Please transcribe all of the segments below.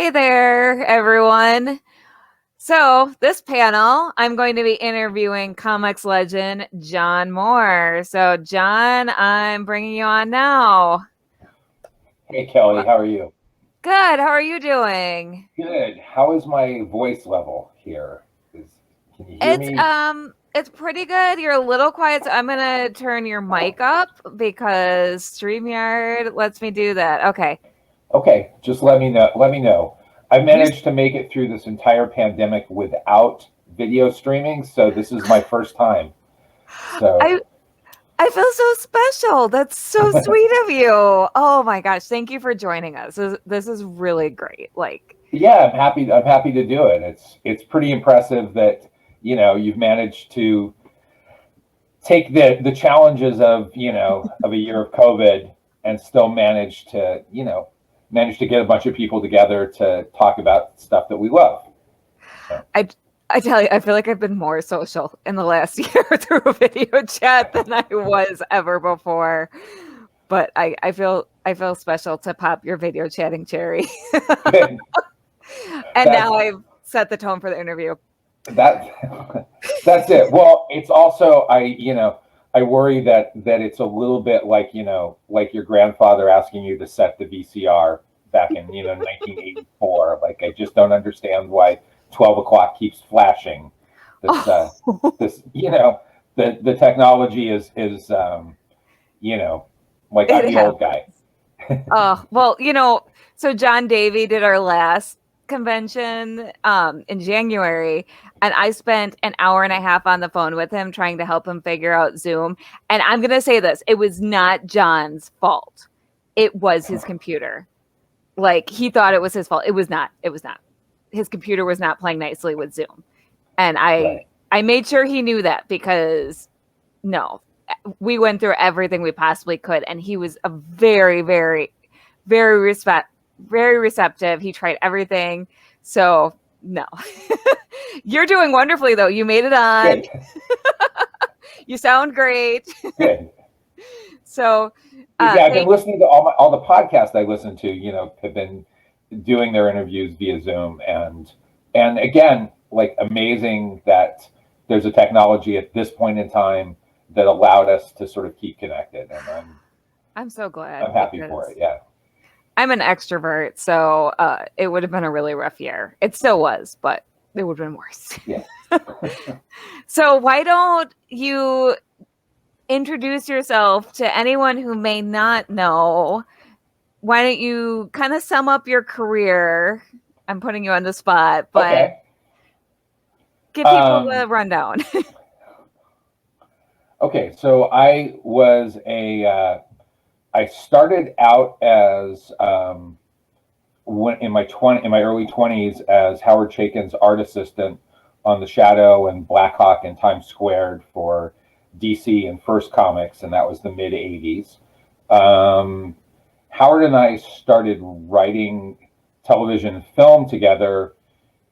Hey there, everyone. So, this panel, I'm going to be interviewing comics legend John Moore. So, John, I'm bringing you on now. Hey Kelly, how are you? Good. How are you doing? Good. How is my voice level here? Can you hear It's me? um it's pretty good. You're a little quiet, so I'm gonna turn your mic up because StreamYard lets me do that. Okay. Okay, just let me know. Let me know. I You managed to make it through this entire pandemic without video streaming, so this is my first time. So, I I feel so special. That's so sweet of you. Oh my gosh, thank you for joining us. This is really great. Like, yeah, I'm happy. I'm happy to do it. It's pretty impressive that you've managed to take the challenges of of a year of COVID and still manage to get a bunch of people together to talk about stuff that we love. So I I tell you, I feel like I've been more social in the last year through a video chat than I was ever before. But I feel special to pop your video chatting cherry. good. And That's now I've set the tone for the interview. that. That's it. Well, it's also I worry that it's a little bit like your grandfather asking you to set the VCR back in 1984. Like I just don't understand why 12 o'clock keeps flashing. This Oh, this the technology is you know like I'm it the old happens. guy. Oh, well, so John Davy did our last convention in January, and I spent an hour and a half on the phone with him trying to help him figure out Zoom. And I'm going to say this, it was not John's fault. It was his computer. Like he thought it was his fault. It was not. It was not. His computer was not playing nicely with Zoom. And I Right. I made sure he knew that because no, we went through everything we possibly could, and he was a very very receptive. He tried everything. So no, you're doing wonderfully though. You made it on. Good. You sound great. Good. So Yeah, I've been thank. listening to all the podcasts I listen to. Have been doing their interviews via Zoom, and again, like amazing that there's a technology at this point in time that allowed us to sort of keep connected, and I'm so I'm glad happy for because it. Yeah, I'm an extrovert, so it would have been a really rough year. It still was, but it would have been worse. yeah. So why don't you introduce yourself to anyone who may not know? Why don't you kind of sum up your career? I'm putting you on the spot, but Okay. give people the Um, rundown. okay. So I started out as in my early 20s as Howard Chaykin's art assistant on the Shadow and Blackhawk and Times Squared for DC and First Comics, and that was the mid 80s. Um, Howard and I started writing television and film together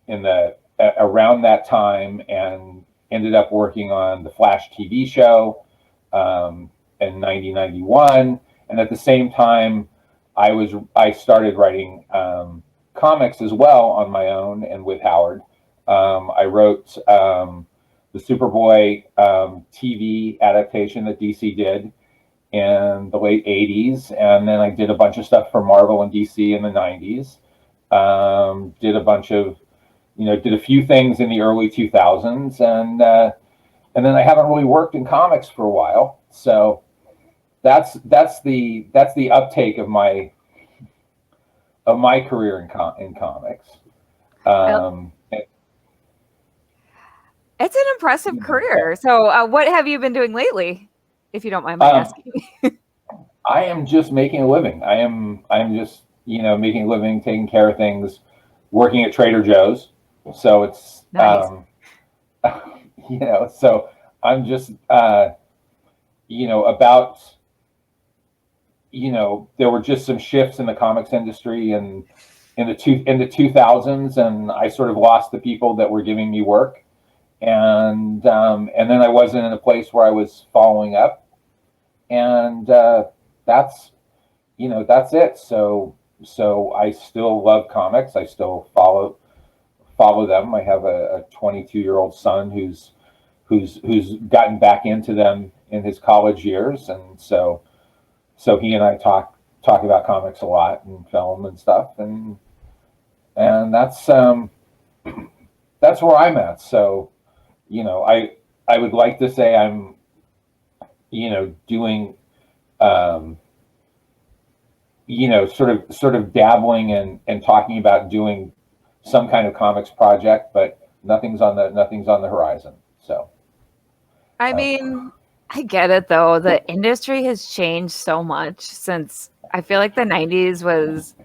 in the around that time, and ended up working on the Flash TV show in 1991. And at the same time, I started writing comics as well on my own and with Howard. I wrote the Superboy TV adaptation that DC did in the late 80s, and then I did a bunch of stuff for Marvel and DC in the 90s. Did a bunch of did a few things in the early 2000s, and then I haven't really worked in comics for a while. So that's the uptake of my career in comics. Well, Um, it's an impressive so career. So, what have you been doing lately, if you don't mind my um, asking? I am just making a living. I'm just making a living, taking care of things, working at Trader Joe's. So it's Nice. so I'm just about there were just some shifts in the comics industry and in the 2000s, and I sort of lost the people that were giving me work, and then I wasn't in a place where I was following up, and that's that's it. So so I still love comics. I still follow them. I have a 22-year-old son who's gotten back into them in his college years, and so he and I talk about comics a lot and film and stuff, and that's where I'm at. So, I would like to say I'm, doing, um, sort of dabbling and talking about doing some kind of comics project, but nothing's on the horizon. So, I um, mean, I get it though. The industry has changed so much since I feel like the 90s was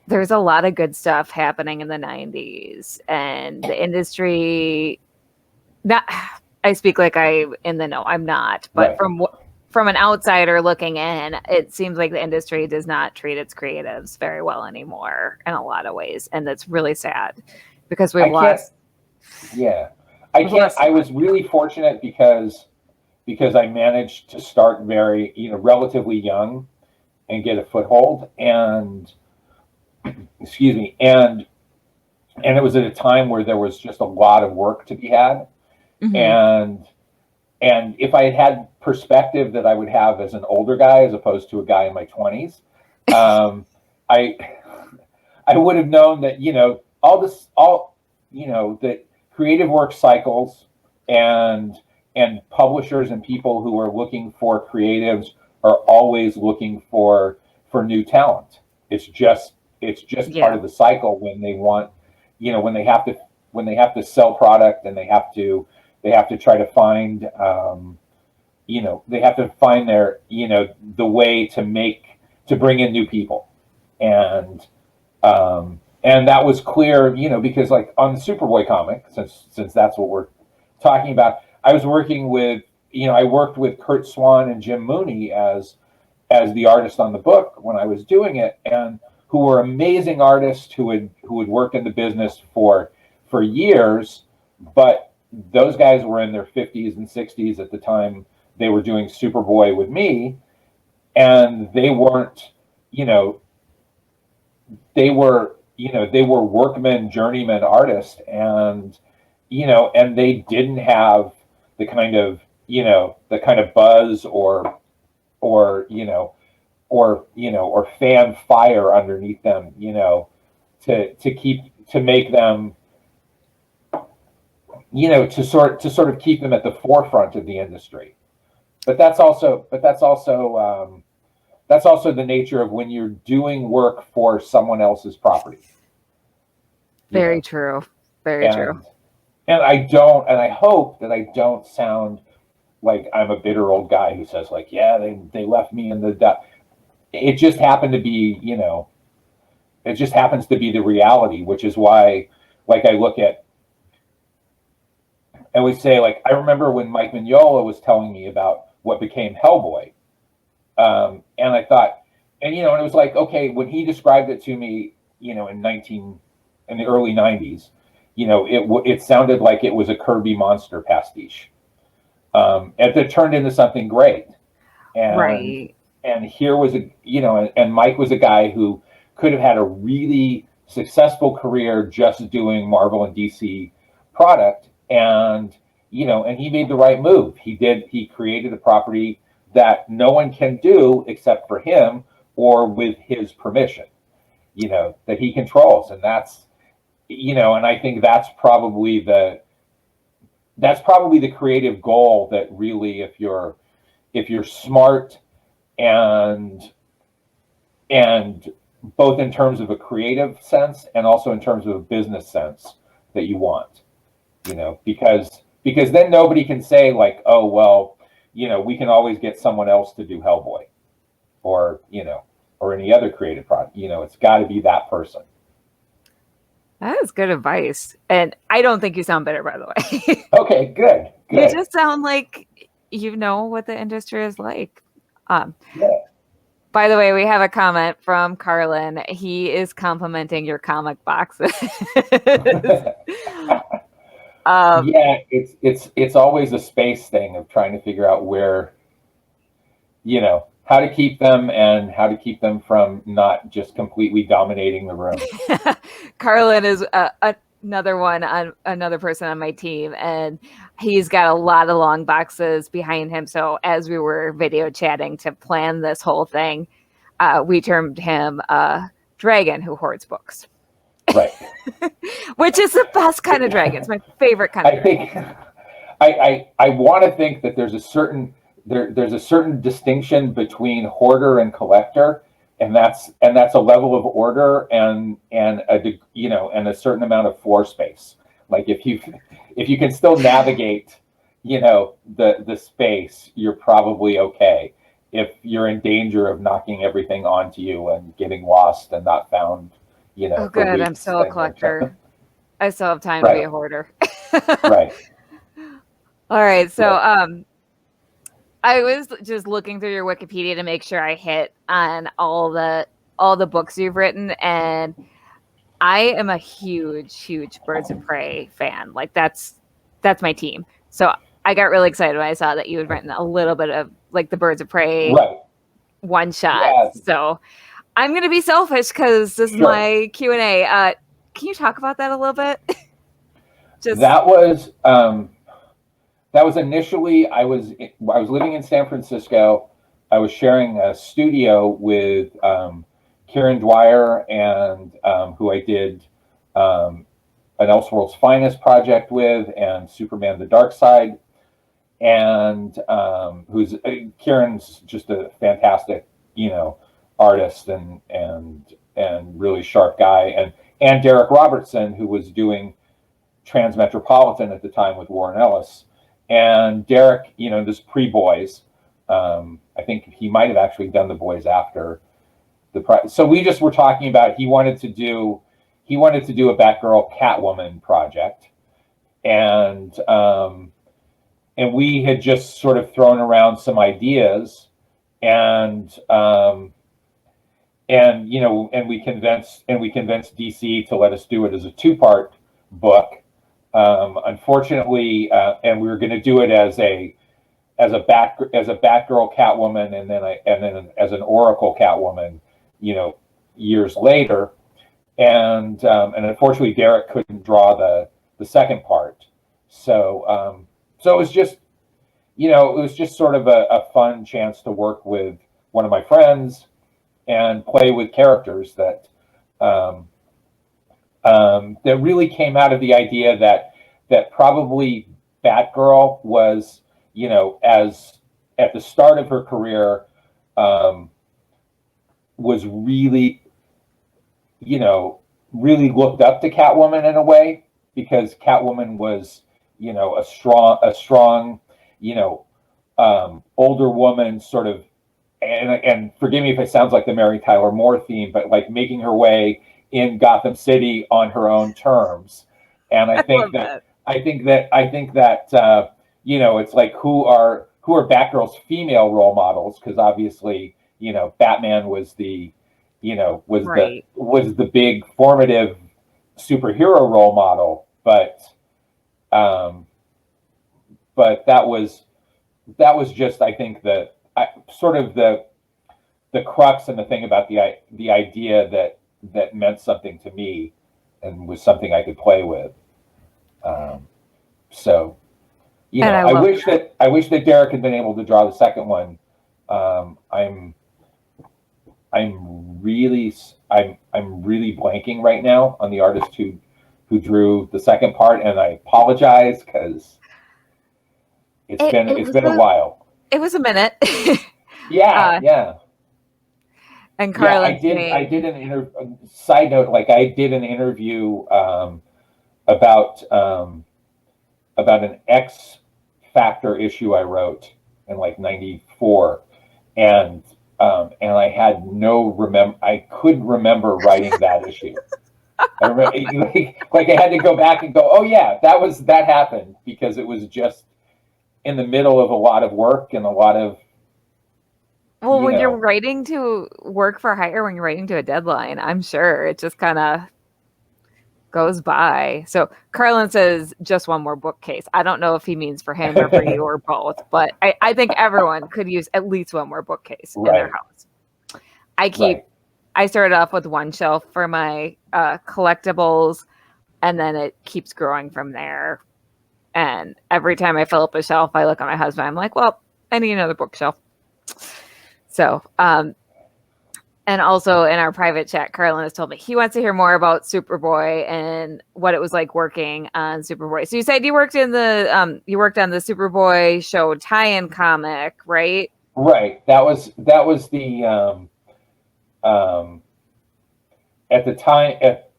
there's a lot of good stuff happening in the 90s and the industry not I speak like I'm in the know. I'm not, but right. from an outsider looking in, it seems like the industry does not treat its creatives very well anymore in a lot of ways, and that's really sad because I can't. Yeah, I we've can't. lost so I much. was really fortunate because I managed to start very, relatively young and get a foothold. And excuse me, and it was at a time where there was just a lot of work to be had. Mhm. And if I had had perspective that I would have as an older guy as opposed to a guy in my 20s, um, I I would have known that that creative work cycles and publishers and people who are looking for creatives are always looking for new talent. It's just part Yeah. of the cycle when they want, when they have to sell product and they have to try to find, they have to find their, the way to bring in new people. And that was clear, because like on the Superboy comic, since that's what we're talking about, I was working with, I worked with Kurt Swan and Jim Mooney as the artist on the book when I was doing it, and who were amazing artists who had worked in the business for years, but those guys were in their 50s and 60s at the time they were doing Superboy with me, and they weren't, you know, they were workmen, journeyman artists, and and they didn't have the kind of buzz or or fan fire underneath them, to make them, to sort of keep them at the forefront of the industry. But that's also the nature of when you're doing work for someone else's property, you Very know. true. Very true. And I hope that I don't sound like I'm a bitter old guy who says like, yeah, they left me in the dust. It just happened to be, it just happens to be the reality, which is why, like, I would say, like, I remember when Mike Mignola was telling me about what became Hellboy. And I thought, and it was like, okay, when he described it to me, in the early '90s, it sounded like it was a Kirby monster pastiche. And it turned into something great. And Right. here was and Mike was a guy who could have had a really successful career just doing Marvel and DC product, and he made the right move. He created a property that no one can do except for him or with his permission, that he controls. And and I think that's probably the creative goal, that really, if you're smart and both in terms of a creative sense and also in terms of a business sense, that you want, because then nobody can say like, oh well, we can always get someone else to do Hellboy, or any other creative product. It's got to be that person. That is good advice. And I don't think you sound bitter, by the way. Okay, good, You good. just sound like you know what the industry is like. Um, Yeah. by the way, we have a comment from Carlin. He is complimenting your comic boxes. um, Yeah, it's always a space thing of trying to figure out where, how to keep them and how to keep them from not just completely dominating the room. Carlin is another person on my team, and he's got a lot of long boxes behind him. So as we were video chatting to plan this whole thing, we termed him Dragon Who Hoards Books. Right. Which is the best kind of dragon. It's my favorite kind of dragon. I want to think that there's a certain distinction between hoarder and collector, and that's a level of order and a certain amount of floor space. Like if you can still navigate the space, you're probably okay. If you're in danger of knocking everything onto you and getting lost and not found, oh good, I'm still a collector. I still have time to be a hoarder. Right. All right, so I was just looking through your Wikipedia to make sure I hit on all the books you've written, and I am a huge Birds of Prey fan. Like that's my team. So I got really excited when I saw that you had written a little bit of like the Birds of Prey one shot. Yeah. So I'm going to be selfish because this is my Q&A. Can you talk about that a little bit? That was initially, I was living in San Francisco. I was sharing a studio with Kieran Dwyer and who I did an Elseworlds Finest project with, and Superman the Dark Side, and Kieran's just a fantastic artist and really sharp guy, and Derek Robertson, who was doing Transmetropolitan at the time with Warren Ellis. And Derek, this pre-Boys, I think he might have actually done the Boys after so we just were talking about he wanted to do a Batgirl Catwoman project, and we had just sort of thrown around some ideas, and we convinced DC to let us do it as a 2-part book. Unfortunately, and we were going to do it as a Batgirl Catwoman, and then as an Oracle Catwoman, years later, and unfortunately Derek couldn't draw the second part, so it was just sort of a fun chance to work with one of my friends and play with characters that really came out of the idea that probably Batgirl was, as at the start of her career, was really looked up to Catwoman in a way, because Catwoman was, a strong, older woman, sort of, and forgive me if it sounds like the Mary Tyler Moore theme, but like making her way in Gotham City on her own terms. And I think that it's like, who are Batgirl's female role models? Because obviously, Batman was the big formative superhero role model, but that was just, I think, sort of the crux and the thing about the idea that meant something to me and was something I could play with. So, I wish that Derek had been able to draw the second one. I'm really blanking right now on the artist who drew the second part, and I apologize because it's been a while. It was a minute. Yeah. And Carlin, I did an interview. Side note, like I did an interview about an X Factor issue I wrote in like '94, and I had I couldn't remember writing that issue. I remember, like I had to go back and go, oh yeah, that happened, because it was just in the middle of a lot of work and a lot of. Well, when you're writing to work for hire, when you're writing to a deadline, I'm sure it just kind of goes by. So Carlin says just one more bookcase. I don't know if he means for him or for you or both, but I think everyone could use at least one more bookcase in their Right. house. I started off with one shelf for my collectibles, and then it keeps growing from there. And every time I fill up a shelf, I look at my husband. I'm like, well, I need another bookshelf. So, and also in our private chat, Carlin has told me he wants to hear more about Superboy and what it was like working on Superboy. So you said you worked on the Superboy show tie-in comic, right? Right. That was the at the time at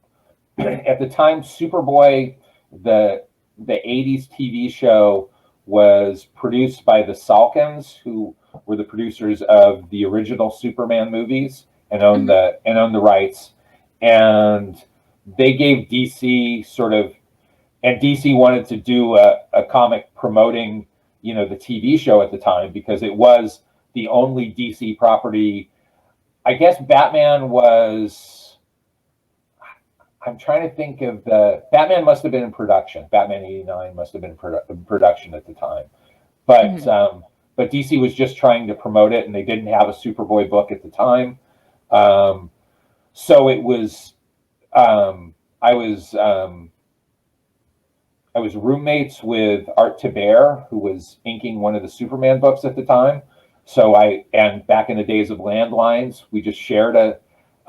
the time Superboy, the 80s TV show, was produced by the Salkinds, who were the producers of the original Superman movies and owned the rights. And they gave DC sort of, and DC wanted to do a comic promoting, the TV show at the time, because it was the only DC property. I guess Batman was, I'm trying to think of Batman must have been in production. Batman 89 must have been in production at the time. But DC was just trying to promote it, and they didn't have a Superboy book at the time. So it was, I was roommates with Art Thibert, who was inking one of the Superman books at the time. So and back in the days of landlines, we just shared a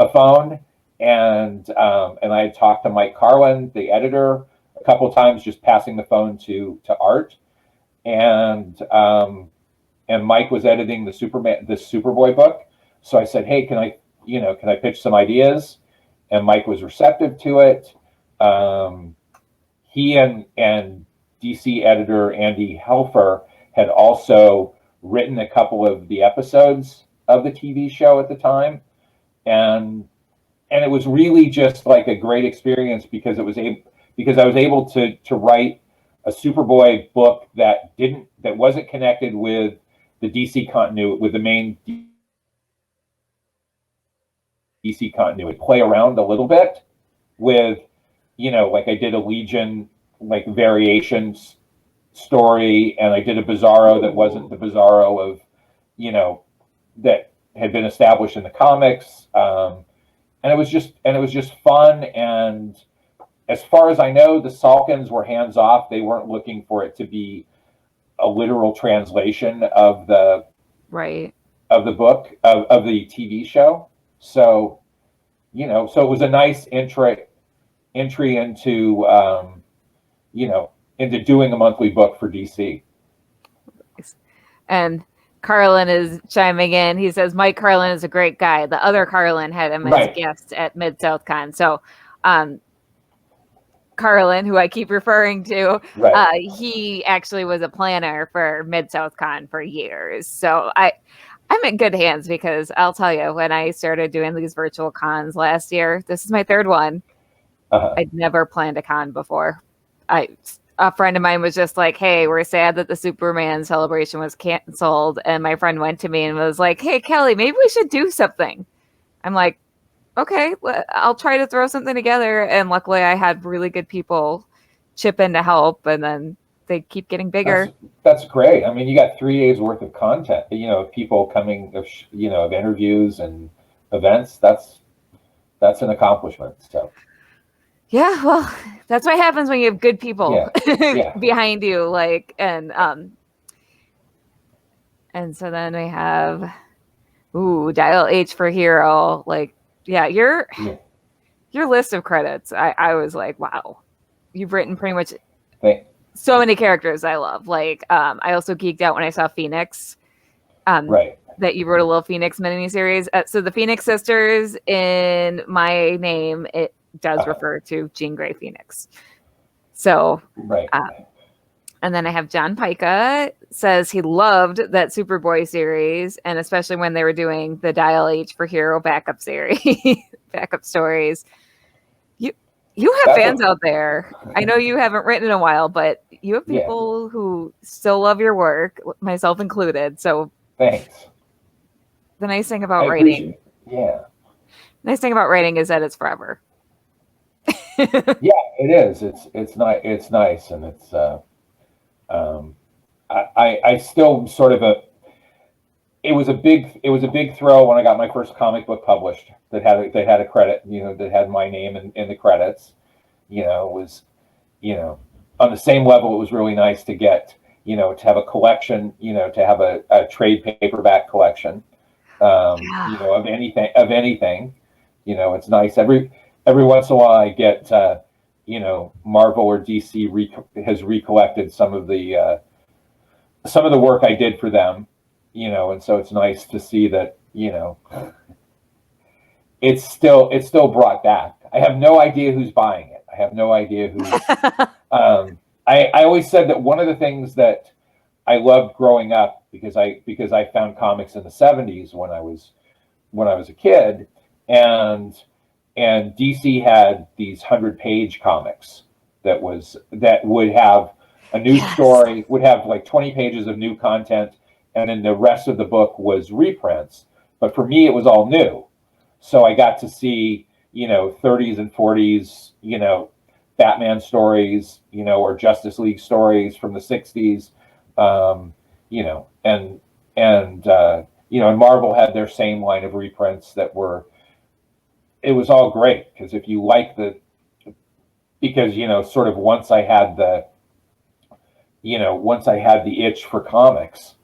phone. And I had talked to Mike Carlin, the editor, a couple of times, just passing the phone to Art. And Mike was editing the Superboy book. So I said, hey, can I pitch some ideas? And Mike was receptive to it. He and DC editor Andy Helfer had also written a couple of the episodes of the TV show at the time. And it was really just like a great experience, because I was able to write a Superboy book that wasn't connected with the DC continuity, with the main DC continuity. Play around a little bit with, like I did a Legion like variations story, and I did a Bizarro that wasn't the Bizarro of, that had been established in the comics. And it was just fun. And as far as I know, the Salkinds were hands off. They weren't looking for it to be a literal translation of the book of the TV show. So, so it was a nice entry into, into doing a monthly book for DC. And Carlin is chiming in. He says, Mike Carlin is a great guy. The other Carlin had him as guest at Mid-South Con. So, Carlin, who I keep referring to, he actually was a planner for Mid-South Con for years. So I'm in good hands, because I'll tell you, when I started doing these virtual cons last year, this is my third one. I'd never planned a con before. A friend of mine was just like, hey, we're sad that the Superman celebration was canceled. And my friend went to me and was like, hey, Kelly, maybe we should do something. I'm like, okay, I'll try to throw something together. And luckily I had really good people chip in to help. And then they keep getting bigger. That's great. I mean, you got 3 days worth of content, people coming, of interviews and events. That's an accomplishment. So. Yeah, well, that's what happens when you have good people behind you, and so then we have, Dial H for Hero, your list of credits. I was like, wow, you've written pretty much so many characters I love. I also geeked out when I saw Phoenix, that you wrote a little Phoenix miniseries. So the Phoenix sisters, in my name, it does refer to Jean Grey Phoenix. So, and then I have John Pica says he loved that Superboy series, and especially when they were doing the Dial H for Hero backup stories. You have fans out there. I know you haven't written in a while, but you have people who still love your work, myself included. So thanks. The nice thing about writing, nice thing about writing is that it's forever. Yeah, it is. It's not. It's nice, and it's. Um, I still sort of a. It was a big throw when I got my first comic book published that had a credit, that had my name in the credits. It was, on the same level, it was really nice to get, to have a collection, to have a trade paperback collection, Yeah. of anything. It's nice every once in a while I get, Marvel or DC has recollected some of the work I did for them, and so it's nice to see that, it's still brought back. I have no idea who's buying it. I have no idea who's. I always said that one of the things that I loved growing up, because I found comics in the '70s when I was a kid, and DC had these 100-page comics that would have a new Yes. story, would have like 20 pages of new content, and then the rest of the book was reprints. But for me, it was all new. So I got to see, 30s and 40s, Batman stories, or Justice League stories from the '60s, um, and Marvel had their same line of reprints that were. It was all great because if you like because sort of once I had the itch for comics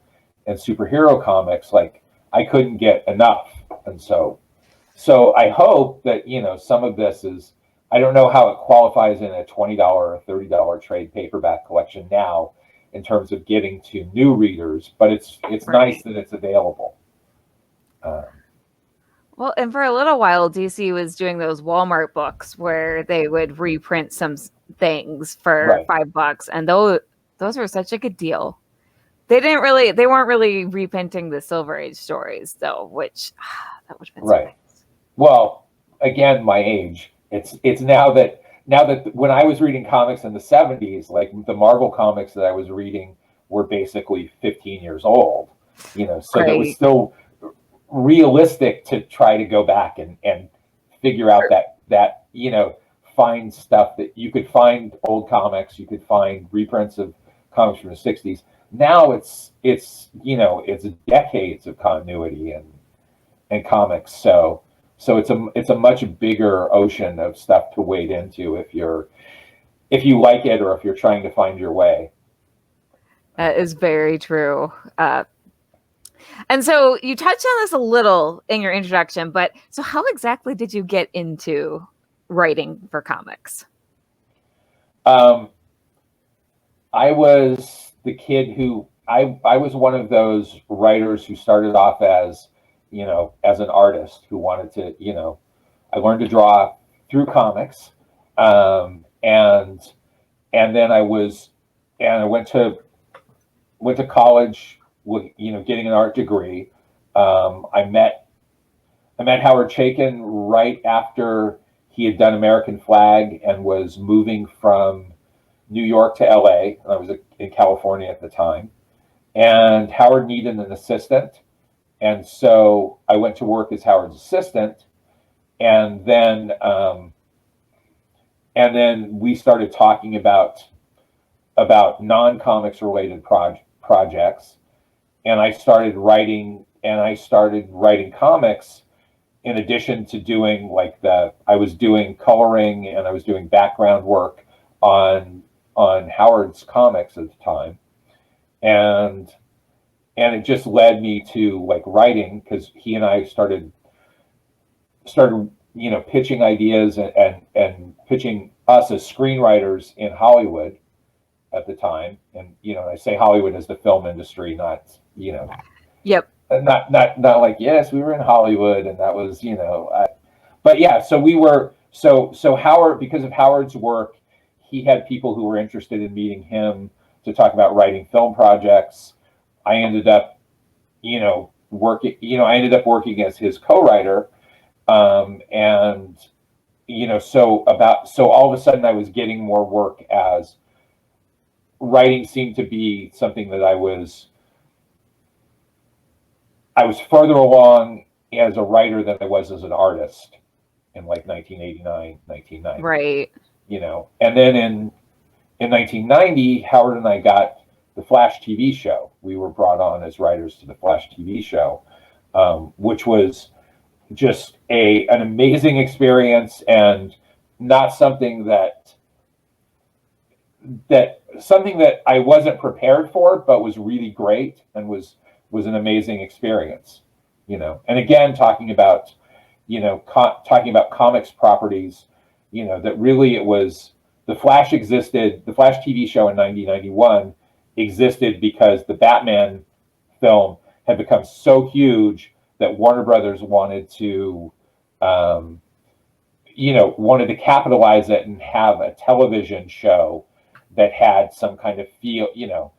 and superhero comics, like I couldn't get enough, and so I hope that some of this is. I don't know how it qualifies in a $20 or $30 trade paperback collection now, in terms of getting to new readers, but it's nice Right. that it's available. Um, Well, and for a little while, DC was doing those Walmart books where they would reprint some things for right, $5, and those were such a good deal. They weren't really reprinting the Silver Age stories though, which that would have been so right. nice. Well, again, my age. It's now that when I was reading comics in the '70s, like the Marvel comics that I was reading were basically 15 years old. So that was Right. still realistic to try to go back and figure out Sure. that find stuff that you could find old comics, you could find reprints of comics from the '60s. Now it's decades of continuity and comics. So it's a much bigger ocean of stuff to wade into if you like it or if you're trying to find your way. That is very true. And so you touched on this a little in your introduction, but so how exactly did you get into writing for comics? Um, I was the kid who I was one of those writers who started off as an artist who wanted to, I learned to draw through comics, and then I went to college with, getting an art degree. I met Howard Chaykin right after he had done American Flag and was moving from New York to LA. I was in California at the time, and Howard needed an assistant, and so I went to work as Howard's assistant, and then we started talking about non-comics related projects, and I started writing comics in addition to doing I was doing coloring and I was doing background work on Howard's comics at the time, and it just led me to writing, because he and I started pitching ideas and pitching us as screenwriters in Hollywood at the time. And I say Hollywood as the film industry, not Yep. not like, yes, we were in Hollywood and that was but yeah, so we were so Howard, because of Howard's work, he had people who were interested in meeting him to talk about writing film projects. I ended up working as his co-writer, and so all of a sudden I was getting more work, as writing seemed to be something that I was further along as a writer than I was as an artist. in like 1989, 1990. Right. You know, and then in 1990, Howard and I got the Flash TV show. We were brought on as writers to the Flash TV show, which was just an amazing experience, and not something that something that I wasn't prepared for, but was really great and was an amazing experience. You know, and again, talking about comics properties, you know, that really it was the Flash existed. The Flash TV show in 1991 existed because the Batman film had become so huge that Warner Brothers wanted to, wanted to capitalize it and have a television show that had some kind of feel, you know,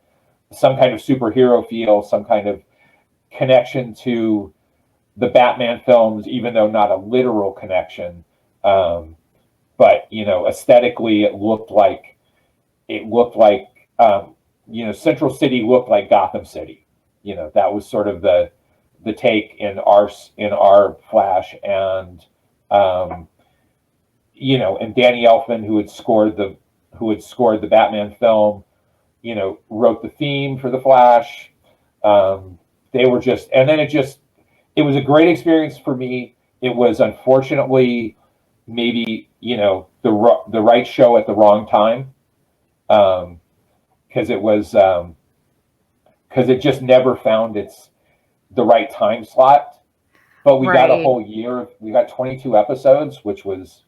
some kind of superhero feel, some kind of connection to the Batman films, even though not a literal connection. But, you know, aesthetically, it looked like, Central City looked like Gotham City. You know, that was sort of the take in our Flash, and and Danny Elfman, who had scored the Batman film, you know, wrote the theme for the Flash. They were just, and then it was a great experience for me. It was unfortunately maybe, you know, the right show at the wrong time, because it just never found the right time slot. But we got a whole year. We got 22 episodes, which was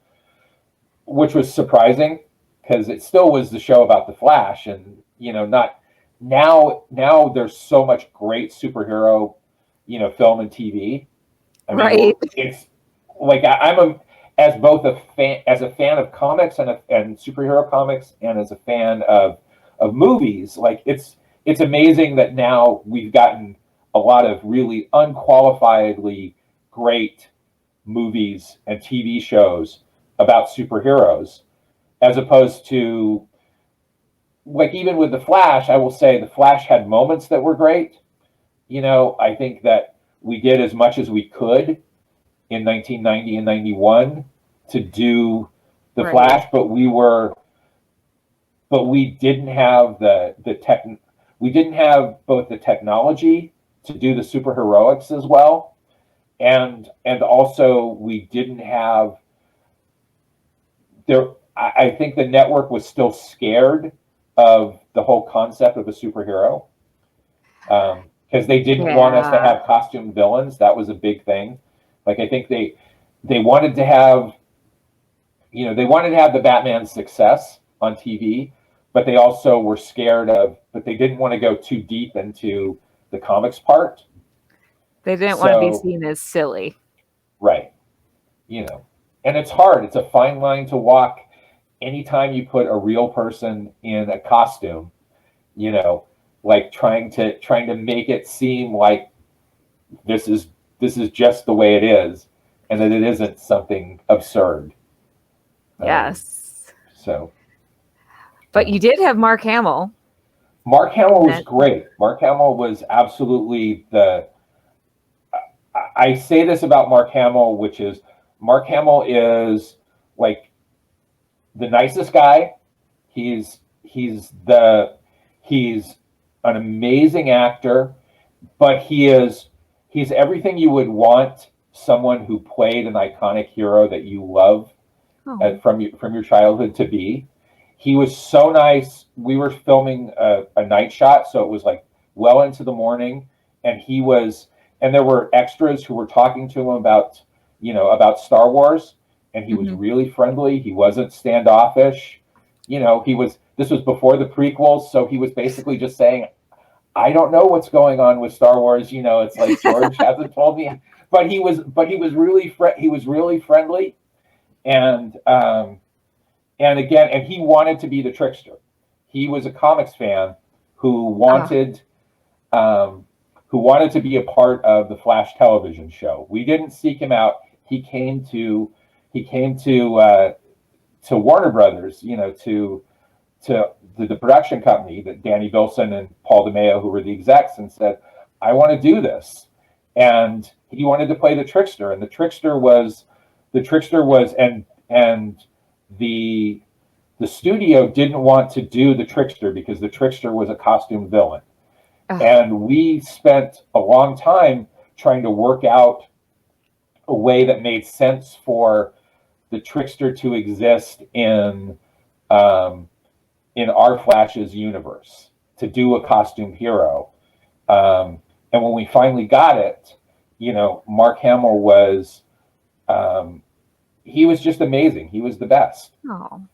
surprising, because it still was the show about the Flash, and you know, not now there's so much great superhero, you know, film and TV. I mean, it's like as a fan of comics and superhero comics, and as a fan of movies, like it's amazing that now we've gotten a lot of really unqualifiedly great movies and TV shows about superheroes, as opposed to, like, even with the Flash, I will say the Flash had moments that were great. You know, I think that we did as much as we could in 1990 and 91 to do the Flash, but we didn't have we didn't have both the technology to do the superheroics as well, and also we didn't have there. I think the network was still scared of the whole concept of a superhero, because they didn't want us to have costume villains. That was a big thing. Like, I think they wanted to have, you know, they wanted to have the Batman success on TV, but they also were scared but they didn't want to go too deep into the comics part. They didn't want to be seen as silly. Right. You know, and it's hard. It's a fine line to walk anytime you put a real person in a costume, you know, like trying to make it seem like this is just the way it is, and that it isn't something absurd. Yes. But you did have Mark Hamill. Mark Hamill was great. Mark Hamill was absolutely I say this about Mark Hamill, which is Mark Hamill is like the nicest guy. He's an amazing actor, but he's everything you would want someone who played an iconic hero that you love from your childhood to be. He was so nice. We were filming a night shot, so it was like well into the morning, and there were extras who were talking to him about Star Wars, and he was really friendly. He wasn't standoffish. You know, this was before the prequels, so he was basically just saying, I don't know what's going on with Star Wars. You know, it's like George hasn't told me, but he was really friendly, and again, and he wanted to be the trickster. He was a comics fan who wanted to be a part of the Flash television show. We didn't seek him out. He came to Warner Brothers, you know, to the production company, that Danny Bilson and Paul DeMeo, who were the execs, and said, I want to do this. And he wanted to play the trickster. And the trickster was the Trickster was, and the studio didn't want to do the Trickster because the Trickster was a costume villain. Ugh. And we spent a long time trying to work out a way that made sense for the Trickster to exist in our Flash's universe, to do a costume hero. And when we finally got it, Mark Hamill was, he was just amazing. He was the best. Oh.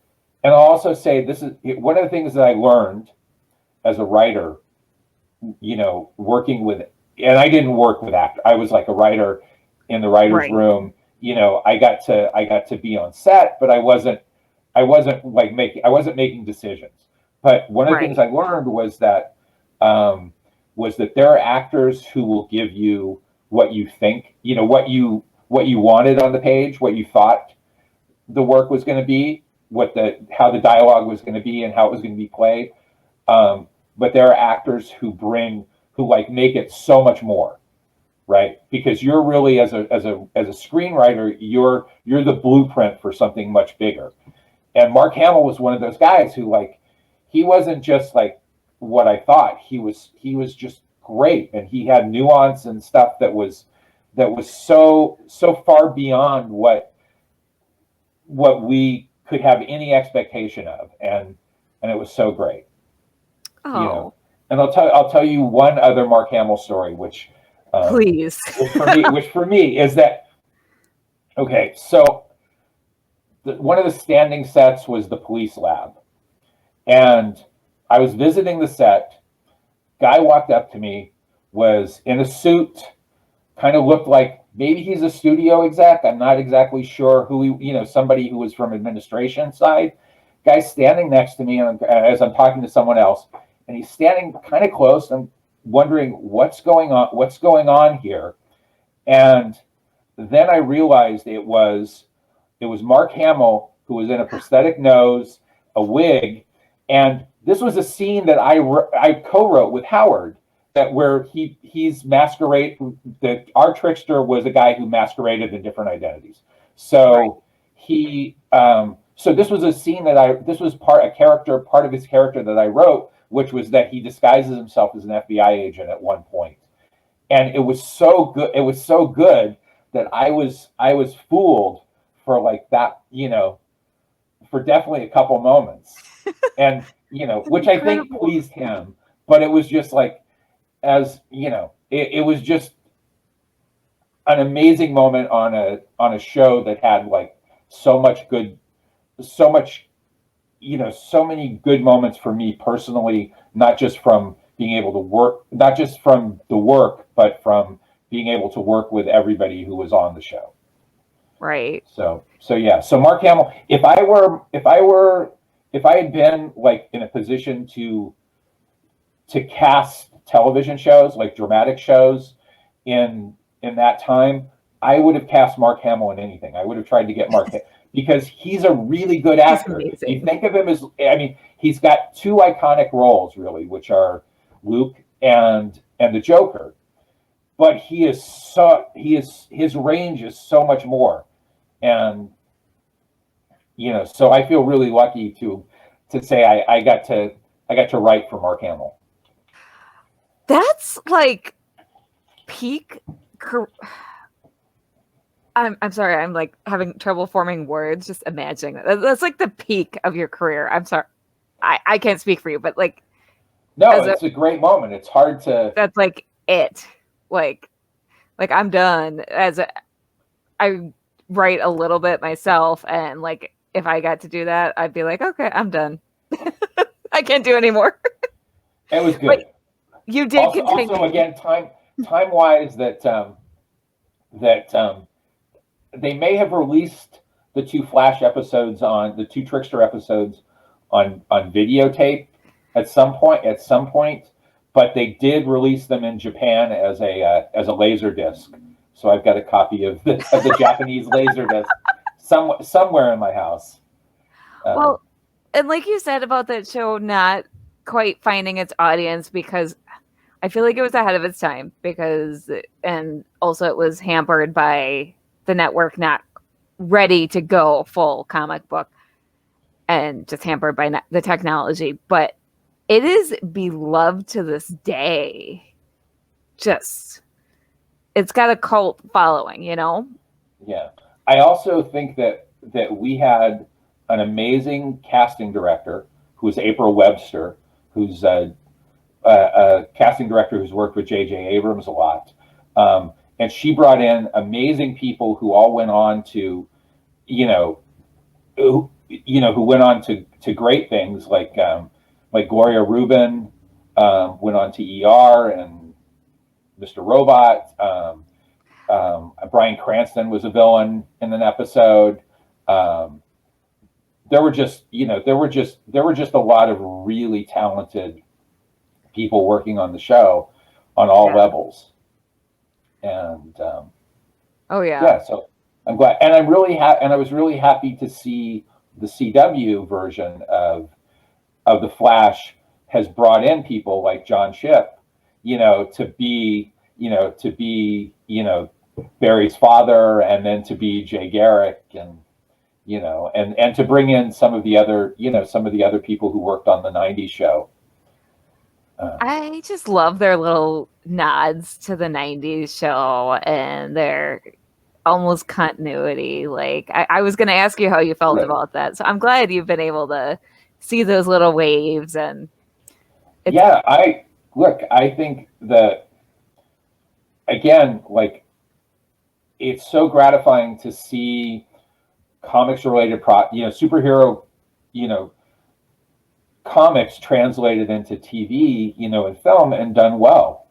And I'll also say, this is one of the things that I learned as a writer, working with, and I didn't work with actors. I was like a writer in the writer's room. I got to be on set, but I wasn't making decisions. But one of the things I learned was that there are actors who will give you what you think, what you wanted on the page, what you thought the work was going to be, how the dialogue was going to be, and how it was going to be played. But there are actors who make it so much more, right? Because you're really, as a screenwriter, you're the blueprint for something much bigger. And Mark Hamill was one of those guys who, he wasn't just like what I thought. He was just great, and he had nuance and stuff that was so far beyond what we could have any expectation of, and it was so great. Oh. And I'll tell you one other Mark Hamill story, which please, which for me is that, okay, so one of the standing sets was the police lab, and I was visiting the set. Guy walked up to me, was in a suit, kind of looked like maybe he's a studio exec. I'm not exactly sure who he, somebody who was from administration side. Guy standing next to me as I'm talking to someone else, and he's standing kind of close. I'm wondering what's going on here. And then I realized it was Mark Hamill, who was in a prosthetic nose, a wig, and this was a scene that I co-wrote with Howard, where he's masquerade. That our Trickster was a guy who masqueraded in different identities. So so this was a scene this was part of his character that I wrote, which was that he disguises himself as an FBI agent at one point. And it was so good. It was so good that I was fooled for that, for definitely a couple moments. And, which I think pleased him, but it was just it was just an amazing moment on a show that had so many good moments for me personally, not just from being able to work, not just from the work, but from being able to work with everybody who was on the show. Right. So yeah. So Mark Hamill, if I had been in a position to cast television shows, dramatic shows in that time, I would have cast Mark Hamill in anything. I would have tried to get Mark because he's a really good actor. You think of him as, he's got two iconic roles really, which are Luke and the Joker. But his range is so much more. And so I feel really lucky to say I got to write for Mark Hamill. That's peak. I'm sorry. I'm having trouble forming words. Just imagining that. That's the peak of your career. I'm sorry. I can't speak for you, but no, it's a great moment. It's hard to. That's it. I'm done. I write a little bit myself, and if I got to do that, I'd be okay, I'm done. I can't do anymore. It was good. But you did also again, time wise, that they may have released the two Flash episodes the two Trickster episodes on videotape at some point, but they did release them in Japan as a laser disc. So I've got a copy of the Japanese laser disc somewhere in my house. Well, and like you said about that show not quite finding its audience, because I feel it was ahead of its time, and also it was hampered by the network not ready to go full comic book and just hampered by the technology, but it is beloved to this day. Just, it's got a cult following, you know? Yeah. I also think that we had an amazing casting director who was April Webster, who's a casting director who's worked with J.J. Abrams a lot. And she brought in amazing people who all went on to, who went on to great things like Gloria Rubin went on to ER and Mr. Robot. Bryan Cranston was a villain in an episode. There were just a lot of really talented people working on the show on all levels. And oh yeah. Yeah, so I'm glad, and I'm really happy, and I was really happy to see the CW version of the Flash has brought in people like John Shipp, to be Barry's father, and then to be Jay Garrick, and and to bring in some of the other people who worked on the '90s show. I just love their little nods to the '90s show and their almost continuity. Like, I was going to ask you how you felt about that, so I'm glad you've been able to see those little waves. And I think that, again, like, it's so gratifying to see comics related superhero comics translated into TV, and film, and done well.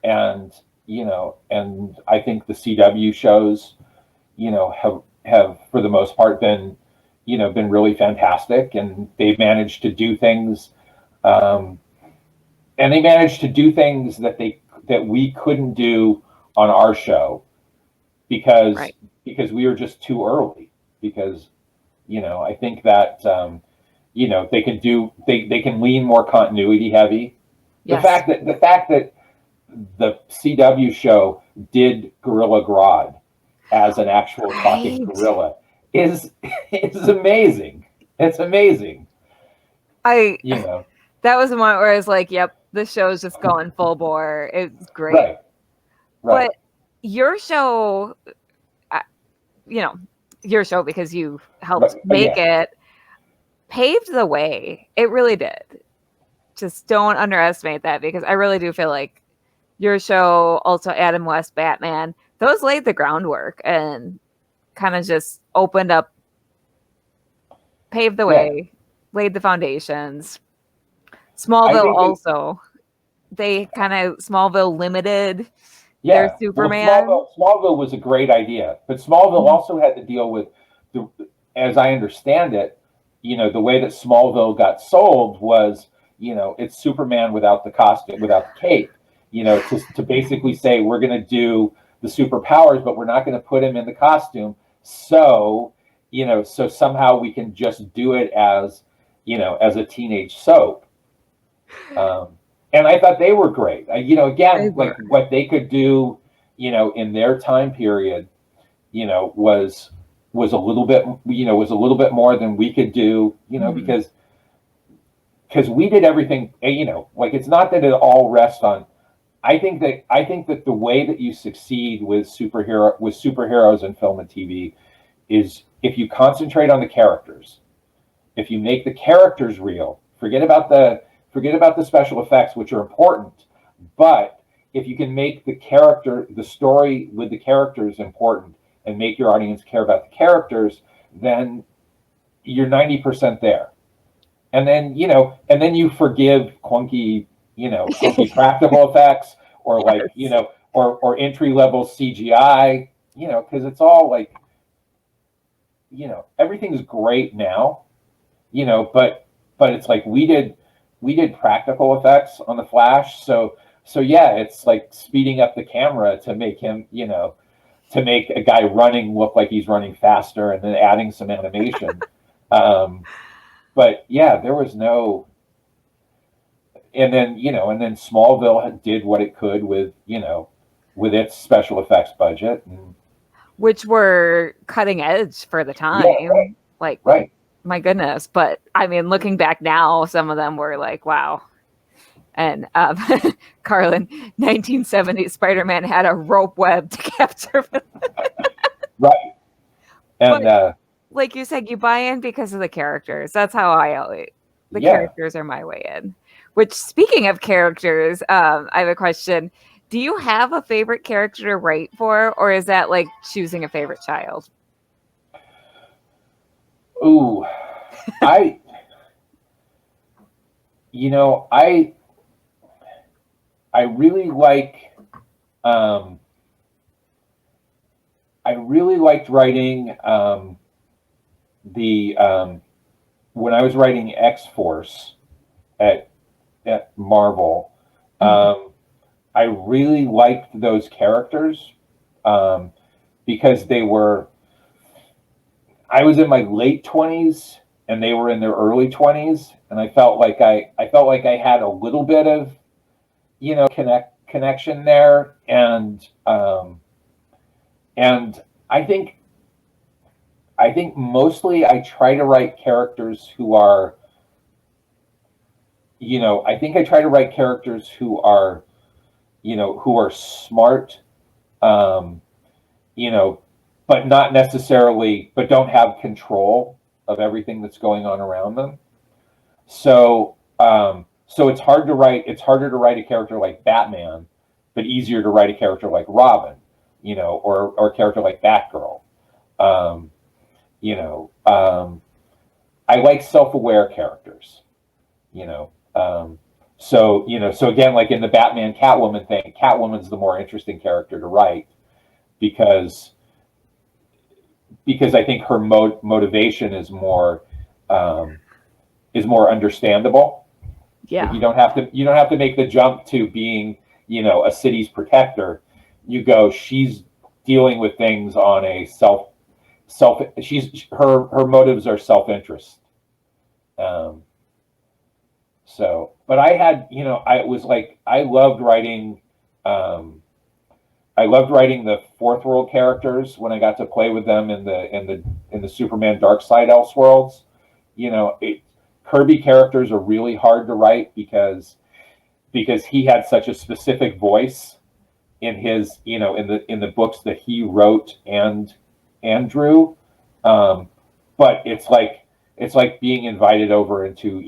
And and I think the CW shows, have for the most part been really fantastic, and they've managed to do things, that we couldn't do on our show because we were just too early. Because I think that they can lean more continuity heavy. Yes. The fact that the CW show did Gorilla Grodd as an actual talking gorilla is amazing. It's amazing. That was the moment where I was like, "Yep, this show's just going full bore." It's great. Right. But your show, your show, because you helped make it, paved the way. It really did. Just don't underestimate that, because I really do feel like your show, also Adam West Batman, those laid the groundwork and kind of just opened up, paved the way, laid the foundations. Smallville also, Smallville limited their Superman. Well, Smallville was a great idea, but Smallville also had to deal with, as I understand it, the way that Smallville got sold was, it's Superman without the costume, without the cape, to basically say, we're going to do the superpowers, but we're not going to put him in the costume. So, so somehow we can just do it as a teenage soap. And I thought they were great. Again, like what they could do, in their time period, was a little bit more than we could do, because we did everything, like, it's not that it all rests on. I think that the way that you succeed with superheroes in film and TV is if you concentrate on the characters, if you make the characters real, forget about the special effects, which are important, but if you can make the story with the characters important and make your audience care about the characters, then you're 90% there. And then, you forgive clunky practical effects, or or entry-level CGI, because it's all like, everything's great now, but it's like we did practical effects on the Flash. So it's like speeding up the camera to make him, to make a guy running look like he's running faster, and then adding some animation. But yeah, there was no, and then Smallville did what it could with its special effects budget. And, which were cutting edge for the time. Yeah, right, Like, right. my goodness. But I mean, looking back now, some of them were like, wow. And Carlin, 1970 Spider-Man had a rope web to capture. Right. And But like you said, you buy in because of the characters. That's how I always, the yeah. characters are my way in. Which, speaking of characters, I have a question. Do you have a favorite character to write for, or is that like choosing a favorite child? Ooh, I, you know, I really like, um, I really liked writing the when I was writing X Force at Marvel. Mhm. Um, I really liked those characters um, because they were. I was in my late 20s and they were in their early 20s, and I felt like I had a little bit of connection there, and I think mostly I try to write characters who are I think I try to write characters who are smart, um, you know, but not necessarily, but don't have control of everything that's going on around them. So it's hard to write. It's harder to write a character like Batman, but easier to write a character like Robin, or a character like Batgirl. Um, you know, I like self-aware characters. You know, so again, like in the Batman Catwoman thing, Catwoman's the more interesting character to write because I think her motivation um, is more understandable. Like Yeah. you don't have to make the jump to being a city's protector. You go, she's dealing with things on a self she's her motives are self-interest. Um, but I had I was like um, I loved writing the fourth world characters when I got to play with them in the Superman Dark Side Elseworlds. You know, Kirby characters are really hard to write because he had such a specific voice in his in the books that he wrote and drew. Um, but it's like being invited over into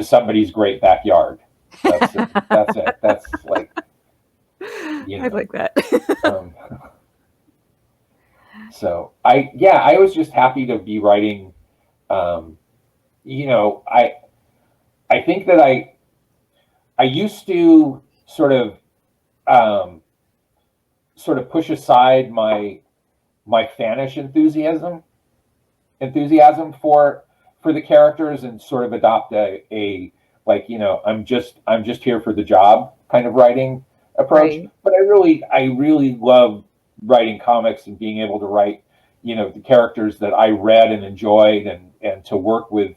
somebody's great backyard. That's it. That's it. That's like you I know. like that. Um, I was just happy to be writing. Um, you know, I think that I used to um, sort of push aside my fanish enthusiasm for the characters and sort of adopt a like I'm just here for the job kind of writing approach. Right. But I really love writing comics and being able to write the characters that I read and enjoyed, and to work with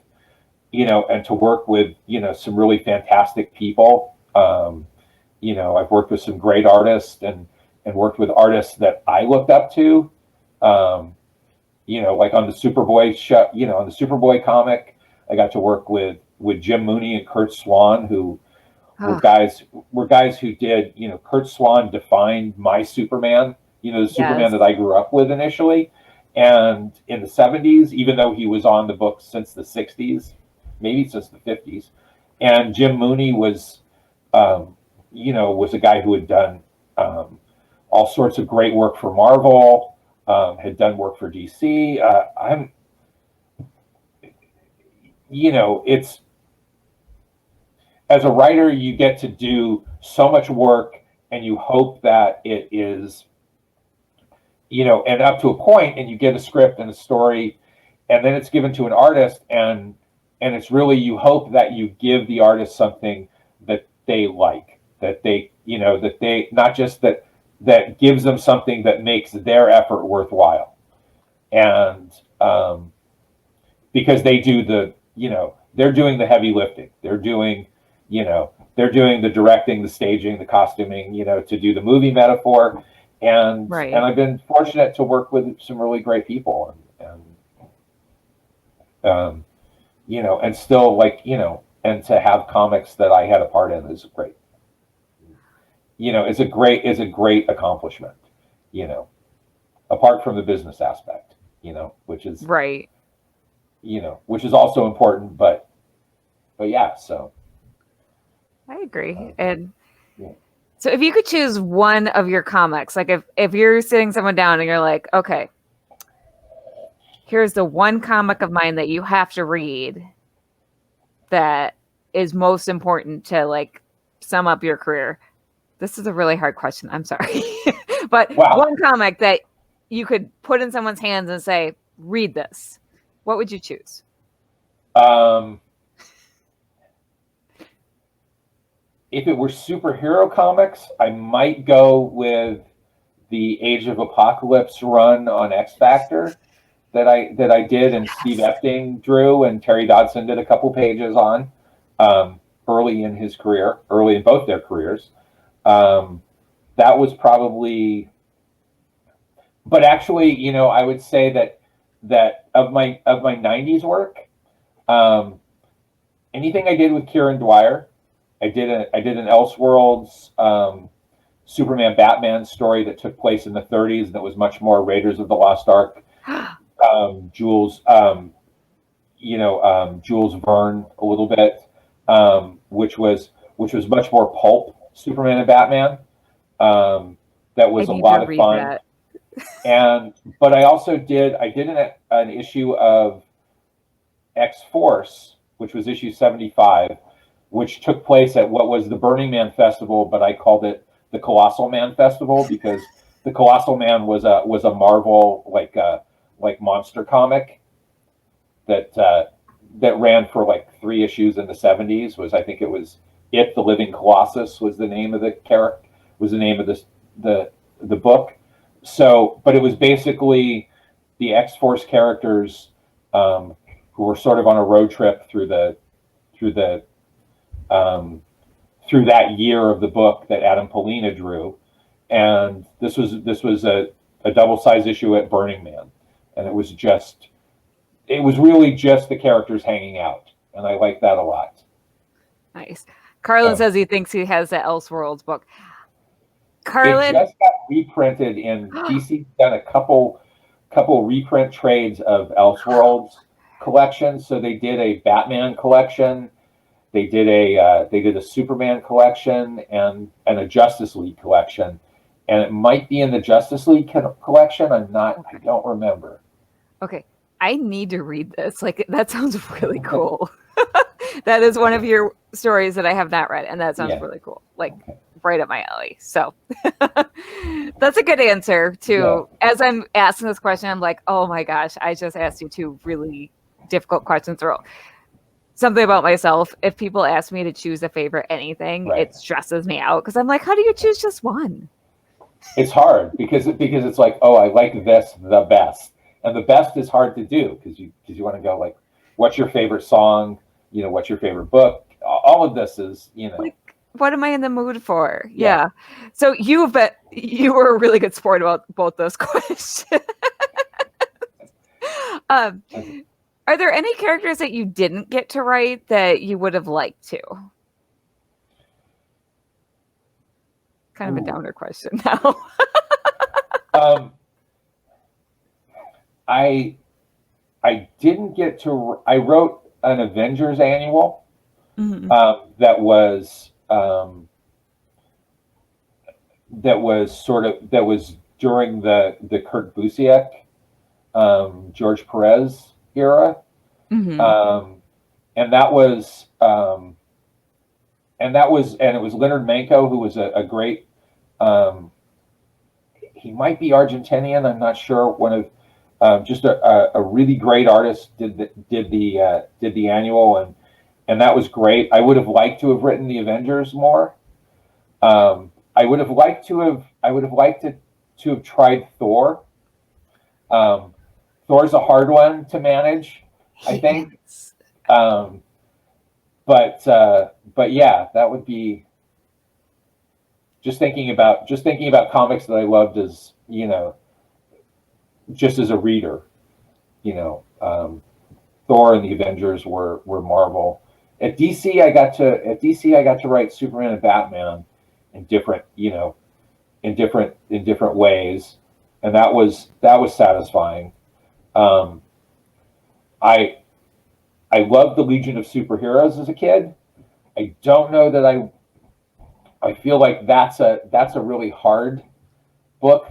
some really fantastic people. I've worked with some great artists and worked with artists that I looked up to. Um, like on the Superboy show, on the Superboy comic, I got to work with Jim Mooney and Kurt Swan, who Oh, were guys who did, Kurt Swan defined my Superman, the Superman yes. that I grew up with initially. And in the 70s, even though he was on the books since the 60s, maybe since the 50s, and Jim Mooney um, was a guy who had done all sorts of great work for Marvel, had done work for DC. It's as a writer, you get to do so much work, and you hope that it is, and up to a point, and you get a script and a story, and then it's given to an artist, and it's really, you hope that you give the artist something that they like, that they not just that gives them something that makes their effort worthwhile, and because they do they're doing the heavy lifting, they're doing the directing, the staging, the costuming, to do the movie metaphor, Right. I've been fortunate to work with some really great people, and you know, and still, like, you know, and to have comics that I had a part in is great. You know, is a great accomplishment. You know, apart from the business aspect, you know, Right. which is also important, but yeah, so I agree. um, And yeah. so if you could choose one of your comics, like if you're sitting someone down and you're like, okay, here's the one comic of mine that you have to read that is most important to like sum up your career. This is a really hard question. I'm sorry. But Wow. one comic that you could put in someone's hands and say, read this. What would you choose? Um, if it were superhero comics, I might go with the Age of Apocalypse run on X Factor that I did, and Steve Yes. Epting drew, and Terry Dodson did a couple pages on, early in his career, early in both their careers. Um, that was probably, but actually, you know, I would say that of my '90s work, um, anything I did with Kieran Dwyer, I did an Elseworlds, Superman Batman story that took place in the '30s, and that was much more Raiders of the Lost Ark. Jules, Jules Verne a little bit, which was much more pulp Superman and Batman. That I was a need to lot of read fun. that. And but I did an issue of X Force, which was issue 75, which took place at what was the Burning Man Festival, but I called it the Colossal Man Festival because the Colossal Man was a Marvel like monster comic that ran for like 3 issues in the '70s. Was I think it was it the Living Colossus was the name of the character, was the name of the book. So, but it was basically the X Force characters, who were sort of on a road trip through the through that year of the book that Adam Polina drew, and this was a double size issue at Burning Man, and it was really just the characters hanging out, and I like that a lot. Nice. Carlin Um, says he thinks he has the Elseworlds book. it Carlin, just got reprinted in DC. Done a couple reprint trades of Elseworlds collections. So they did a Batman collection, they did a Superman collection, and a Justice League collection, and it might be in the Justice League collection. I don't remember. okay, I need to read this. Like that sounds really cool. That is one of your stories that I have not read, and that sounds Yeah. really cool. Like Okay. right up my alley. So that's a good answer Yeah. to as I'm asking this question, I'm like, oh my gosh, I just asked you two really difficult questions. Or something about myself. If people ask me to choose a favorite anything, Right. it stresses me out because I'm like, how do you choose just one? It's hard because it's like, oh, I like this the best, and the best is hard to do because you want to go like, what's your favorite song? You know, what's your favorite book? All of this is, you know, Like, what am I in the mood for? yeah. Yeah. So you were a really good sport about both those questions. um, are there any characters that you didn't get to write that you would have liked to? Kind of a Ooh. downer question now. Um, I I didn't get to. I wrote an Avengers annual, Mhm. that was during the Kurt Busiek, George Perez era, Mhm. um, and that was and it was Leonard Manco, who was a great. Um, he might be Argentinian. I'm not sure. One of just a really great artist did the annual, and that was great. I would have liked to have written the Avengers more. I would have liked to have tried Thor. Um, Thor's a hard one to manage, I think. Yes. Um, but yeah, that would be. just thinking about comics that I loved as, just as a reader, you know, Thor and the Avengers were Marvel. At DC I got to write Superman and Batman in different, in different ways, and that was satisfying. Um, I I loved the Legion of Superheroes as a kid. I don't know that I feel like that's a really hard book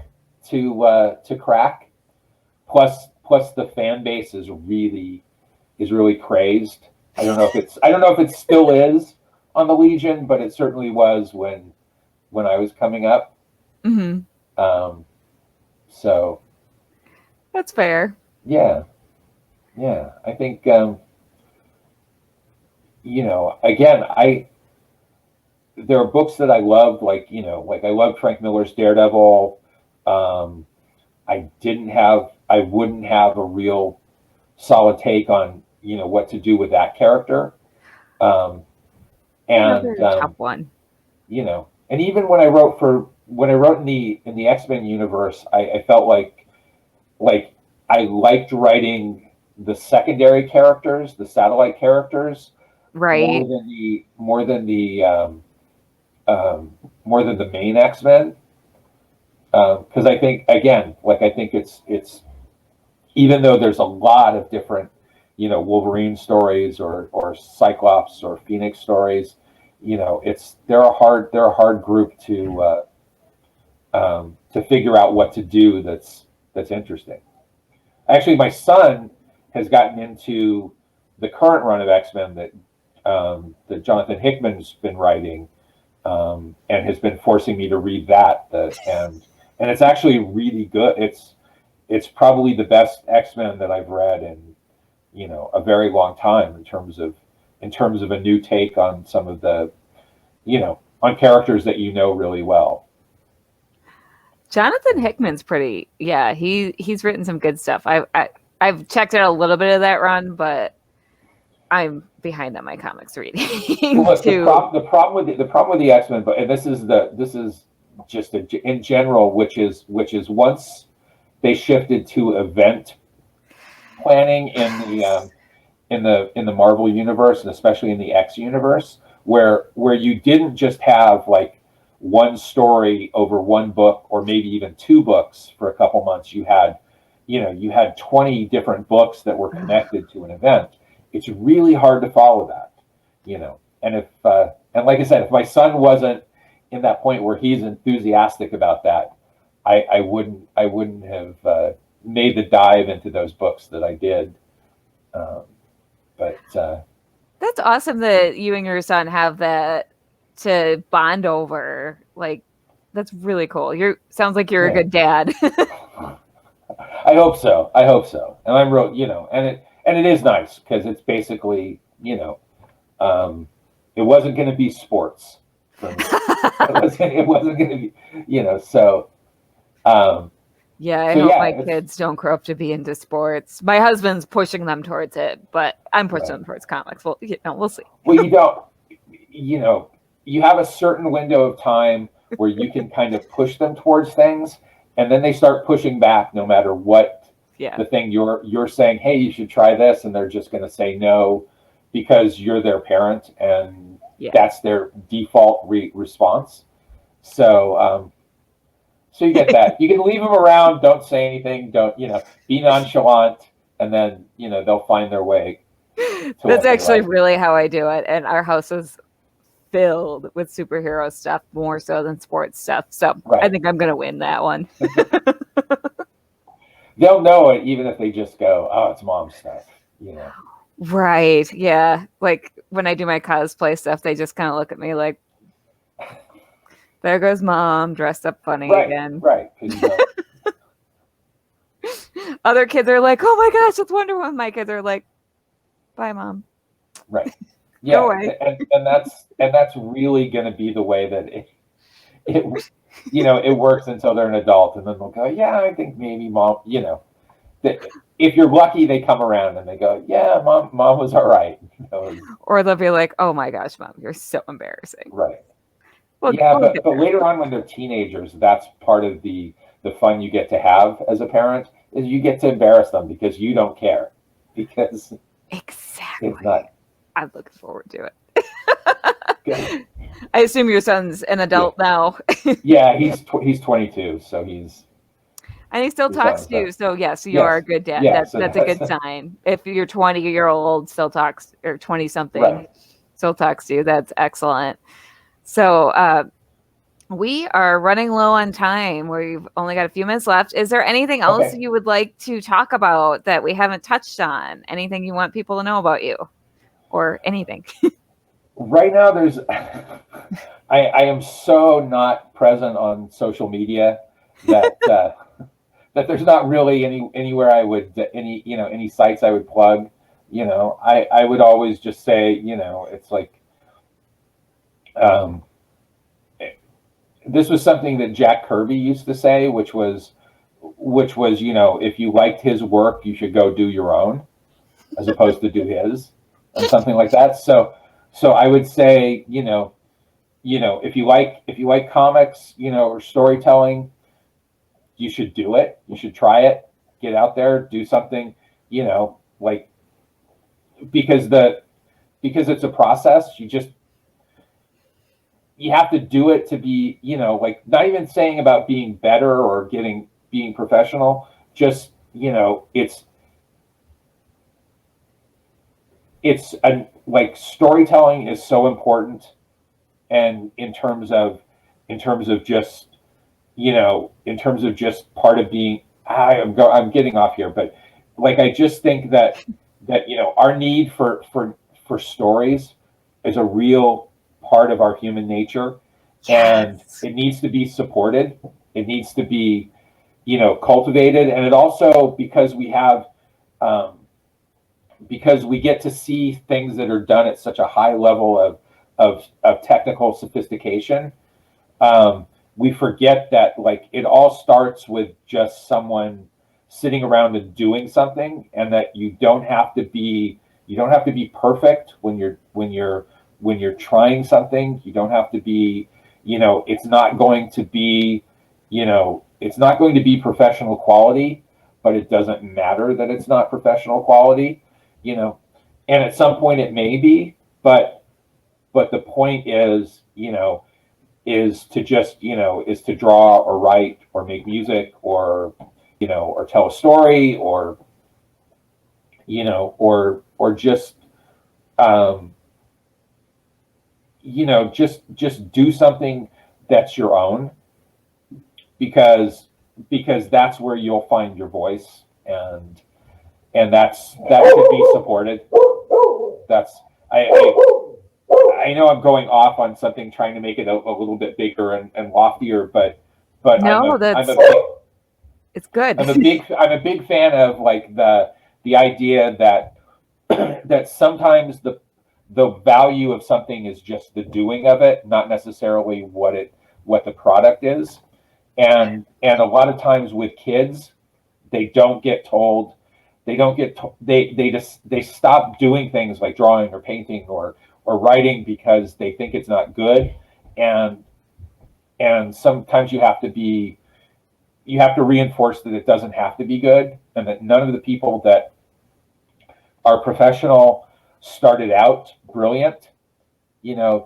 to crack. Plus the fan base is really crazed. I don't know if it still is on the Legion, but it certainly was when I was coming up. Hmm. Um, so That's fair. yeah, yeah. I think again, I there are books that I loved, like I loved Frank Miller's Daredevil. Um, I wouldn't have a real solid take on what to do with that character. Um, and Another tough one. and even when I wrote in the X-Men universe, I felt like I liked writing the secondary characters, the satellite characters, more Right. than the more than the more than the main X-Men. Because I think, again, I think it's even though there's a lot of different, Wolverine stories or Cyclops or Phoenix stories, they're a hard group to figure out what to do that's interesting. Actually, my son has gotten into the current run of X-Men that Jonathan Hickman's been writing, and has been forcing me to read that. And it's actually really good. It's probably the best X-Men that I've read in a very long time in terms of a new take on some of the on characters that really well. Jonathan Hickman's pretty. Yeah, he's written some good stuff. I've checked out a little bit of that run, but I'm behind on my comics reading Well, look, too. the problem with the X-Men, but and this is just in general, which is once they shifted to event planning in the Marvel universe, and especially in the X universe, where you didn't just have like one story over one book or maybe even two books for a couple months. You had 20 different books that were connected to an event. It's really hard to follow that. And like I said, if my son wasn't in that point where he's enthusiastic about that, I wouldn't have made the dive into those books that I did. Um, but That's awesome that you and your son have that to bond over. Like, that's really cool. You sounds like you're a yeah, good dad. I hope so. I hope so. And I'm real, and it is nice because it's basically, um, it wasn't going to be sports for me. It wasn't going to be, so. Um, Yeah, I so hope yeah, my it's kids don't grow up to be into sports. My husband's pushing them towards it, but I'm pushing right. them towards comics. Well, we'll see. Well, you know, you have a certain window of time where you can kind of push them towards things, and then they start pushing back no matter what Yeah, the thing you're saying, hey, you should try this, and they're just going to say no because you're their parent and yeah. that's their default response. So, so you get that. You can leave them around, don't say anything, don't, be nonchalant, and then, they'll find their way to That's what they actually like. really how I do it. And our house is filled with superhero stuff more so than sports stuff. So I Right. think I'm going to win that one. They'll know it even if they just go, oh, it's mom stuff. Right. Yeah. Like when I do my cosplay stuff, they just kind of look at me like, there goes mom dressed up funny Right, again. right. Because you don't, Other kids are like, oh my gosh, it's Wonder Woman. My kids are like, bye, mom. right. Go Yeah, away. and that's really going to be the way that it it works until they're an adult, and then they'll go, yeah, I think maybe mom, that if you're lucky, they come around and they go, yeah, mom was all right. Or they'll be like, oh my gosh, mom, you're so embarrassing. Right. Yeah, we'll get but there. later on when they're teenagers, that's part of the fun you get to have as a parent is you get to embarrass them because you don't care because it's Exactly. not I'm looking forward to good. it. I assume your son's an Yeah, adult now, yeah, he's 22, so and he still he's on talks his to you. own. So yes, you are a Yes, good dad. yeah. So That's a that's good sign. If your 20-year-old still talks, or 20 something right. still talks to you, that's excellent. So we are running low on time. We've only got a few minutes left. Is there anything else Okay. you would like to talk about that we haven't touched on? Anything you want people to know about you, or anything? Right now, there's I am so not present on social media that that there's not really anywhere I would any sites I would plug. I would always just say it's like um, this was something that Jack Kirby used to say, which was if you liked his work, you should go do your own as opposed to do his, and something like that. So I would say if you like comics, or storytelling, you should do it. You should try it. Get out there, do something, like because it's a process. You have to do it to be, like not even saying about being better or being professional. Just like storytelling is so important, and in terms of just part of being. I'm getting off here, but like I just think that our need for stories is a real part of our human nature, and Yes. it needs to be supported. It needs to be cultivated, and it also um, because we get to see things that are done at such a high level of technical sophistication. We forget that like it all starts with just someone sitting around and doing something, and that you don't have to be perfect when you're trying something. You don't have to be it's not going to be professional quality, but it doesn't matter that it's not professional quality. you know and at some point it may be, but the point is to draw or write or make music or tell a story or um, just do something that's your own, because that's where you'll find your voice, and that should be supported. That's I know I'm going off on something, trying to make it a little bit bigger and loftier, but I'm No, a I'm that's a big it's good. I'm a big fan of like the idea that that sometimes the value of something is just the doing of it, not necessarily what the product is. And a lot of times with kids, they don't get told they stop doing things like drawing or painting or writing because they think it's not good. And and sometimes you have to reinforce that it doesn't have to be good, and that none of the people that are professional started out brilliant.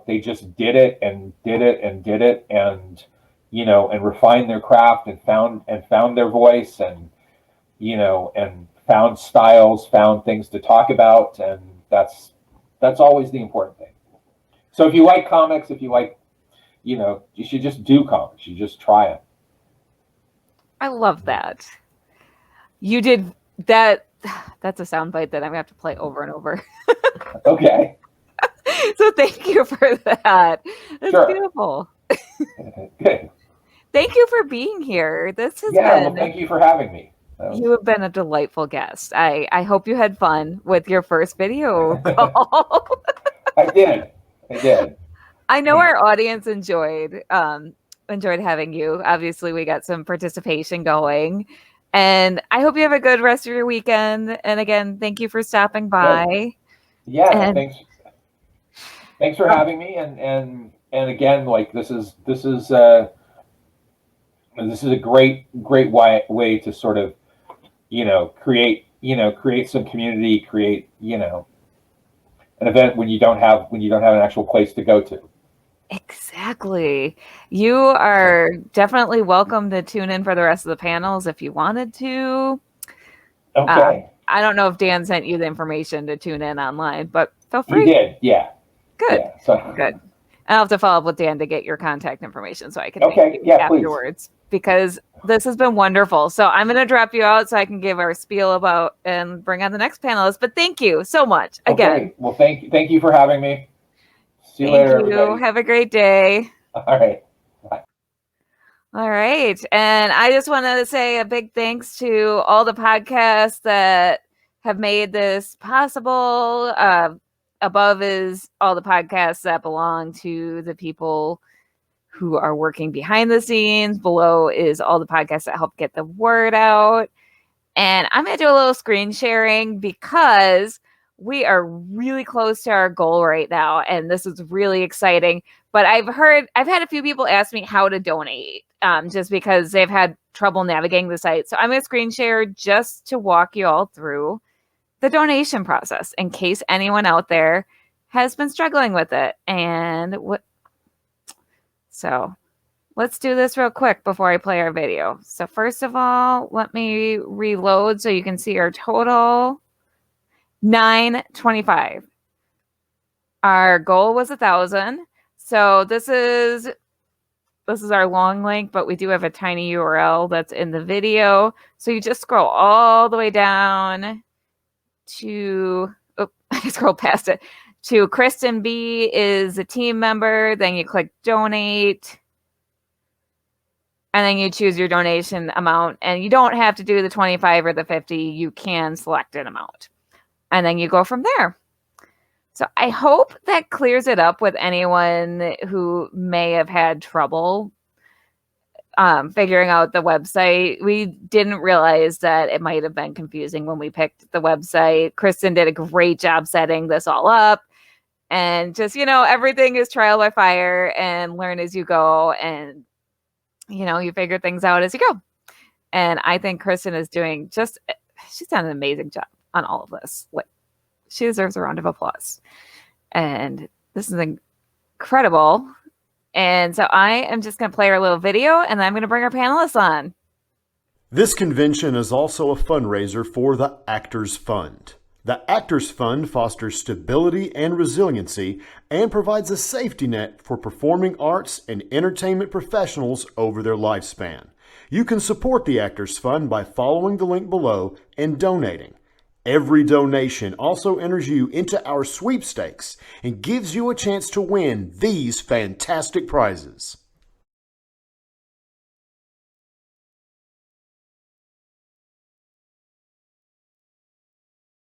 They just did it and did it and did it, and refined their craft and found their voice, and found styles, found things to talk about, and that's always the important thing. So if you like comics, if you like, you should just do comics. You just try it. I love that. You did that. That's a soundbite that I'm gonna have to play over and over. Okay, So thank you for that. That's sure. beautiful. Good. Thank you for being here. This has Yeah, well, been thank you for having me. That You was have been a delightful guest. I hope you had fun with your first video call. I did. I did. I know our audience enjoyed having you. Obviously, we got some participation going. And I hope you have a good rest of your weekend. And again, thank you for stopping Good. by. Yeah, And thanks for having me, and and again, like this is a great way to sort of, create some community, create, an event when you don't have an actual place to go to. Exactly. You are definitely welcome to tune in for the rest of the panels if you wanted to. Okay. I don't know if Dan sent you the information to tune in online, but feel free. You did, yeah. Good. Yeah, so. Good. I'll have to follow up with Dan to get your contact information so I can Okay, thank you yeah, please. afterwards, because this has been wonderful. So I'm going to drop you out so I can give our spiel about and bring on the next panelist. But thank you so much again. Okay. Well, thank you for having me. See you Thank later, you. everybody. Have a great day. All right. All right. And I just want to say a big thanks to all the podcasts that have made this possible. Above is all the podcasts that belong to the people who are working behind the scenes. Below is all the podcasts that help get the word out. And I'm going to do a little screen sharing because we are really close to our goal right now. And this is really exciting. But I've had a few people ask me how to donate, just because they've had trouble navigating the site. So I'm going to screen share just to walk you all through the donation process in case anyone out there has been struggling with it. So let's do this real quick before I play our video. So first of all, let me reload so you can see our total. $9.25. Our goal was 1,000. So this is our long link, but we do have a tiny URL that's in the video. So you just scroll all the way down to, I scrolled past it, to Kristen B is a team member. Then you click donate. And then you choose your donation amount. And you don't have to do the 25 or the 50. You can select an amount. And then you go from there. So I hope that clears it up with anyone who may have had trouble figuring out the website. We didn't realize that it might have been confusing when we picked the website. Kristen did a great job setting this all up. And just, everything is trial by fire and learn as you go. And, you figure things out as you go. And I think Kristen is she's done an amazing job on all of this. Like, she deserves a round of applause. And this is incredible. And so I am just going to play our little video, and then I'm going to bring our panelists on. This convention is also a fundraiser for the Actors Fund. The Actors Fund fosters stability and resiliency and provides a safety net for performing arts and entertainment professionals over their lifespan. You can support the Actors Fund by following the link below and donating. Every donation also enters you into our sweepstakes and gives you a chance to win these fantastic prizes.